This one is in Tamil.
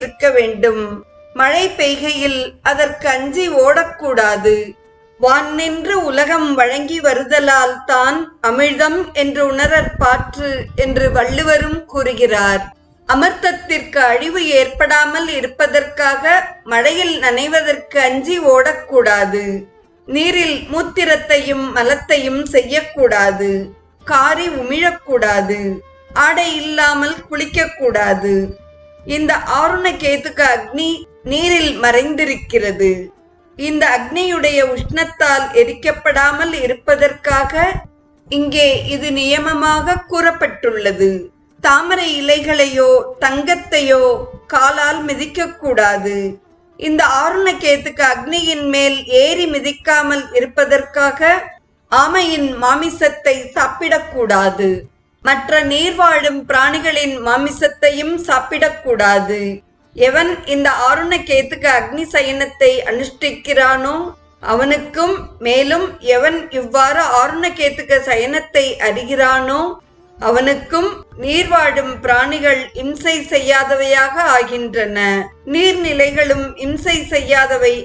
இருக்க வேண்டும். மழை பெய்கையில் அதற்கு அஞ்சி ஓடக்கூடாது. வான் நின்று உலகம் வழங்கி வருதலால் தான் அமிழ்தம் என்று உணரற்பாற்று என்று வள்ளுவரும் கூறுகிறார். அமிர்தத்திற்கு அழிவு ஏற்படாமல் இருப்பதற்காக மழையில் நனைவதற்கு அஞ்சி ஓடக்கூடாது. நீரில் மூத்திரத்தையும் மலத்தையும் செய்யக்கூடாது. காரி உமிழக்கூடாது. ஆடை இல்லாமல் குளிக்கக்கூடாது. இந்த ஆருணகேதுக அக்னி நீரில் மறைந்திருக்கிறது. இந்த அக்னியுடைய உஷ்ணத்தால் எரிக்கப்படாமல் இருப்பதற்காக இங்கே இது நியமமாக கூறப்பட்டுள்ளது. தாமரை இலைகளையோ தங்கத்தையோ காலால் மிதிக்கக்கூடாது. இந்த ஆருணகேதுக அக்னியின் மேல் ஏறி மிதிக்காமல் இருப்பதற்காக ஆமையின் மாமிசத்தை சாப்பிடக்கூடாது. மற்ற நீர்வாழும் பிராணிகளின் மாமிசத்தையும் சாப்பிடக்கூடாது. எவன் இந்த ஆருணகேதுக அக்னி சயனத்தை அனுஷ்டிக்கிறானோ அவனுக்கும், மேலும் எவன் இவ்வாறு ஆருணகேதுக சயனத்தை அறிகிறானோ அவனுக்கும் நீர்வாழும் பிராணிகள் இம்சை செய்யாதவையாக ஆகின்றன. நீர்நிலைகளும் இம்சை செய்யாதவை